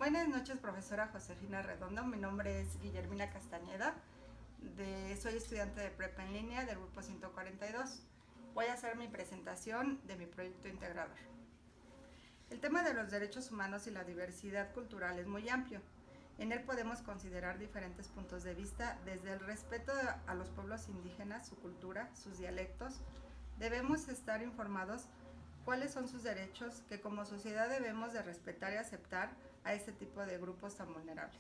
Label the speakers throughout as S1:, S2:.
S1: Buenas noches, profesora Josefina Redondo. Mi nombre es Guillermina Castañeda. Soy estudiante de prepa en línea del grupo 142. Voy a hacer mi presentación de mi proyecto integrador. El tema de los derechos humanos y la diversidad cultural es muy amplio. En él podemos considerar diferentes puntos de vista, desde el respeto a los pueblos indígenas, su cultura, sus dialectos. Debemos estar informados cuáles son sus derechos que como sociedad debemos de respetar y aceptar a este tipo de grupos tan vulnerables.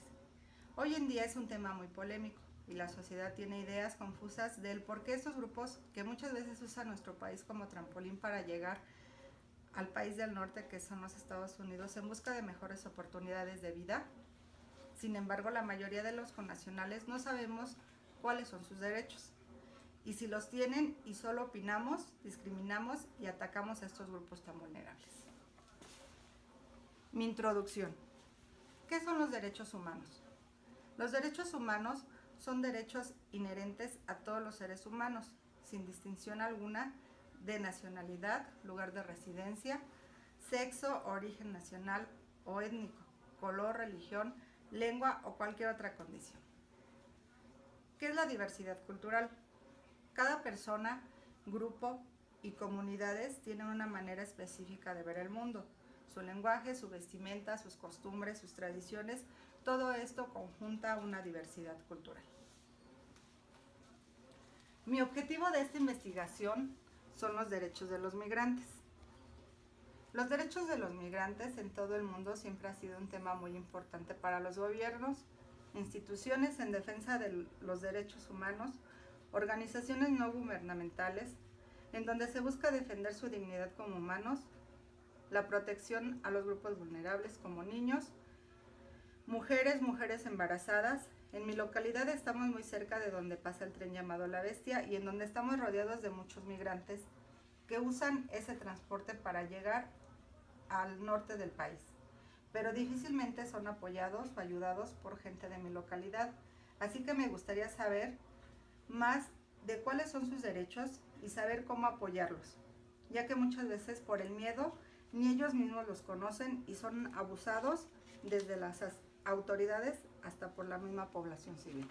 S1: Hoy en día es un tema muy polémico y la sociedad tiene ideas confusas del por qué estos grupos, que muchas veces usan nuestro país como trampolín para llegar al país del norte, que son los Estados Unidos, en busca de mejores oportunidades de vida. Sin embargo, la mayoría de los connacionales no sabemos cuáles son sus derechos. Y si los tienen y solo opinamos, discriminamos y atacamos a estos grupos tan vulnerables. Mi introducción. ¿Qué son los derechos humanos? Los derechos humanos son derechos inherentes a todos los seres humanos, sin distinción alguna de nacionalidad, lugar de residencia, sexo, origen nacional o étnico, color, religión, lengua o cualquier otra condición. ¿Qué es la diversidad cultural? Cada persona, grupo y comunidades tienen una manera específica de ver el mundo. Su lenguaje, su vestimenta, sus costumbres, sus tradiciones, todo esto conjunta una diversidad cultural. Mi objetivo de esta investigación son los derechos de los migrantes. Los derechos de los migrantes en todo el mundo siempre ha sido un tema muy importante para los gobiernos, instituciones en defensa de los derechos humanos, organizaciones no gubernamentales, en donde se busca defender su dignidad como humanos, la protección a los grupos vulnerables como niños, mujeres embarazadas. En mi localidad estamos muy cerca de donde pasa el tren llamado La Bestia y en donde estamos rodeados de muchos migrantes que usan ese transporte para llegar al norte del país, pero difícilmente son apoyados o ayudados por gente de mi localidad. Así que me gustaría saber más de cuáles son sus derechos y saber cómo apoyarlos, ya que muchas veces por el miedo ni ellos mismos los conocen y son abusados desde las autoridades hasta por la misma población civil.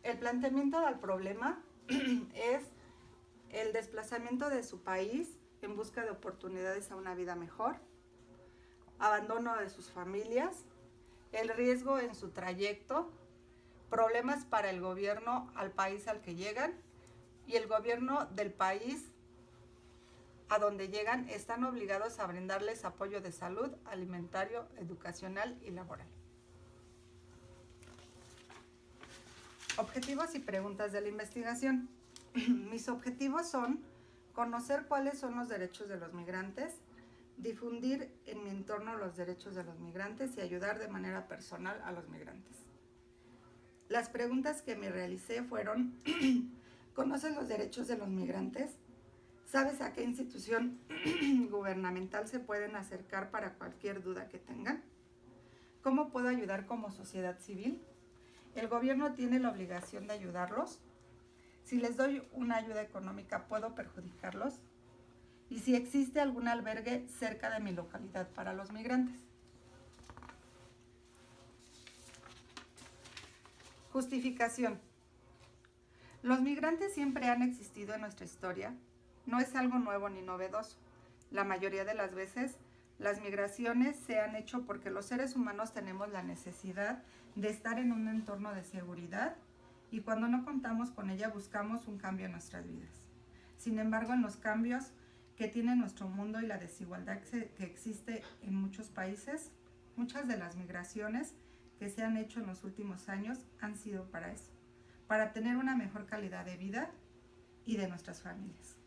S1: El planteamiento del problema es el desplazamiento de su país en busca de oportunidades a una vida mejor, abandono de sus familias, el riesgo en su trayecto, problemas para el gobierno al país al que llegan y el gobierno del país a donde llegan están obligados a brindarles apoyo de salud, alimentario, educacional y laboral. Objetivos y preguntas de la investigación. Mis objetivos son conocer cuáles son los derechos de los migrantes, difundir en mi entorno los derechos de los migrantes y ayudar de manera personal a los migrantes. Las preguntas que me realicé fueron: ¿conoces los derechos de los migrantes? ¿Sabes a qué institución gubernamental se pueden acercar para cualquier duda que tengan? ¿Cómo puedo ayudar como sociedad civil? ¿El gobierno tiene la obligación de ayudarlos? Si les doy una ayuda económica, ¿puedo perjudicarlos? Y si existe algún albergue cerca de mi localidad para los migrantes. Justificación. Los migrantes siempre han existido en nuestra historia. No es algo nuevo ni novedoso. La mayoría de las veces, las migraciones se han hecho porque los seres humanos tenemos la necesidad de estar en un entorno de seguridad y cuando no contamos con ella buscamos un cambio en nuestras vidas. Sin embargo, en los cambios que tiene nuestro mundo y la desigualdad que existe en muchos países, muchas de las migraciones que se han hecho en los últimos años han sido para eso, para tener una mejor calidad de vida y de nuestras familias.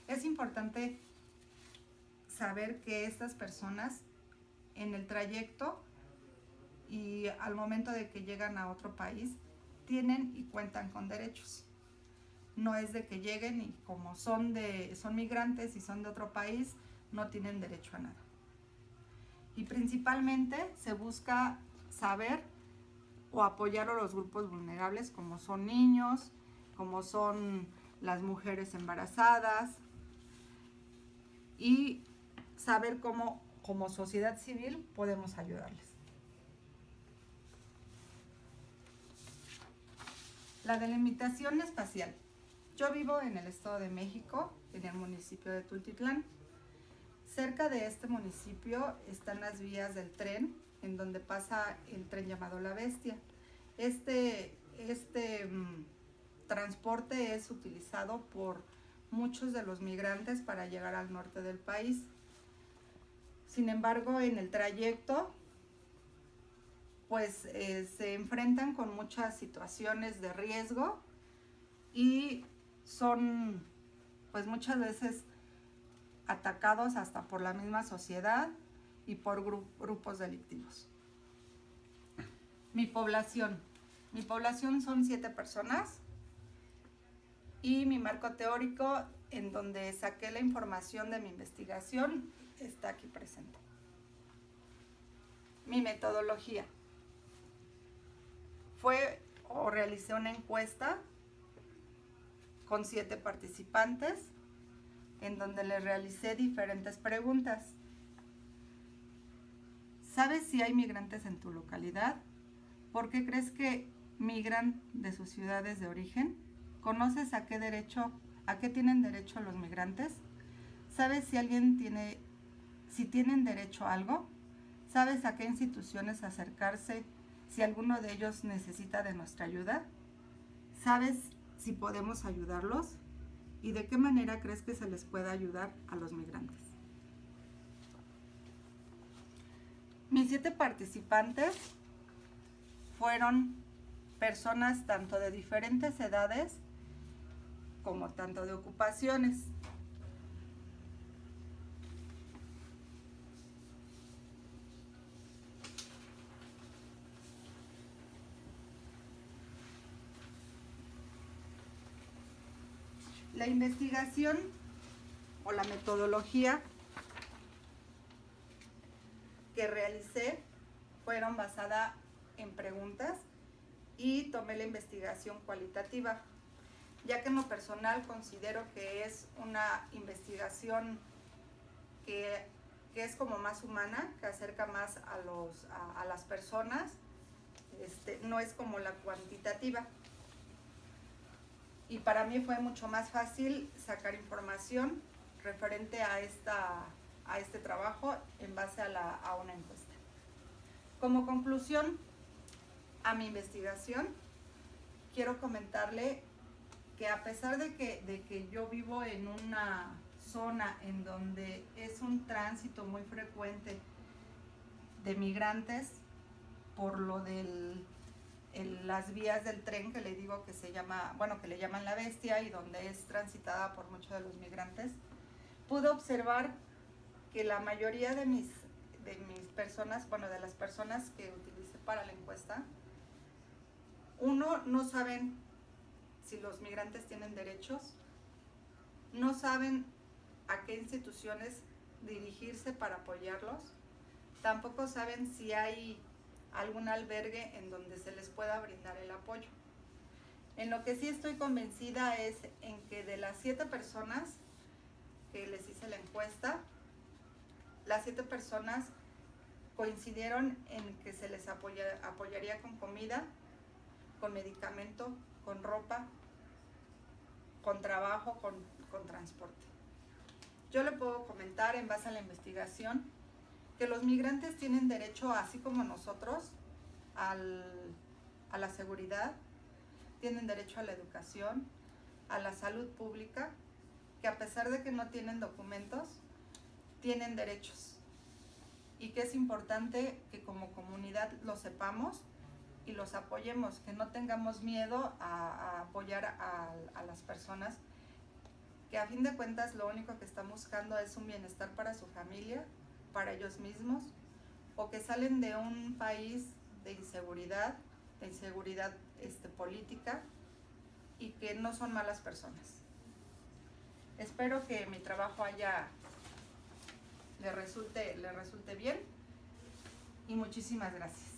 S1: Es importante saber que estas personas en el trayecto y al momento de que llegan a otro país tienen y cuentan con derechos. No es de que lleguen y como son migrantes y son de otro país, no tienen derecho a nada. Y principalmente se busca saber o apoyar a los grupos vulnerables como son niños, como son las mujeres embarazadas y saber cómo, como sociedad civil, podemos ayudarles. La delimitación espacial. Yo vivo en el Estado de México, en el municipio de Tultitlán. Cerca de este municipio están las vías del tren, en donde pasa el tren llamado La Bestia. Este transporte es utilizado por muchos de los migrantes para llegar al norte del país. Sin embargo, en el trayecto, pues se enfrentan con muchas situaciones de riesgo y son, pues muchas veces atacados hasta por la misma sociedad y por grupos delictivos. Mi población son 7 personas y mi marco teórico, en donde saqué la información de mi investigación, está aquí presente. Mi metodología. Realicé una encuesta con 7 participantes, en donde les realicé diferentes preguntas. ¿Sabes si hay migrantes en tu localidad? ¿Por qué crees que migran de sus ciudades de origen? ¿Conoces a qué tienen derecho los migrantes? ¿Sabes si tienen derecho a algo? ¿Sabes a qué instituciones acercarse si alguno de ellos necesita de nuestra ayuda? ¿Sabes si podemos ayudarlos? ¿Y de qué manera crees que se les pueda ayudar a los migrantes? Mis 7 participantes fueron personas tanto de diferentes edades como tanto de ocupaciones. La investigación o la metodología que realicé fueron basadas en preguntas y tomé la investigación cualitativa, ya que en lo personal considero que es una investigación que es como más humana, que acerca más a las personas, no es como la cuantitativa. Y para mí fue mucho más fácil sacar información referente a este trabajo en base a una encuesta. Como conclusión a mi investigación, quiero comentarle que a pesar de que yo vivo en una zona en donde es un tránsito muy frecuente de migrantes por lo de las vías del tren que le digo que que le llaman La Bestia y donde es transitada por muchos de los migrantes, pude observar que la mayoría de mis personas, de las personas que utilicé para la encuesta, no saben si los migrantes tienen derechos, no saben a qué instituciones dirigirse para apoyarlos, tampoco saben si hay algún albergue en donde se les pueda brindar el apoyo. En lo que sí estoy convencida es en que de las 7 personas que les hice la encuesta, las 7 personas coincidieron en que se les apoyaría con comida, con medicamento, con ropa, con trabajo, con transporte. Yo le puedo comentar en base a la investigación que los migrantes tienen derecho, así como nosotros, a la seguridad, tienen derecho a la educación, a la salud pública, que a pesar de que no tienen documentos, tienen derechos. Y que es importante que como comunidad lo sepamos y los apoyemos, que no tengamos miedo a apoyar a las personas que a fin de cuentas lo único que están buscando es un bienestar para su familia, para ellos mismos, o que salen de un país de inseguridad política, y que no son malas personas. Espero que mi trabajo le resulte bien, y muchísimas gracias.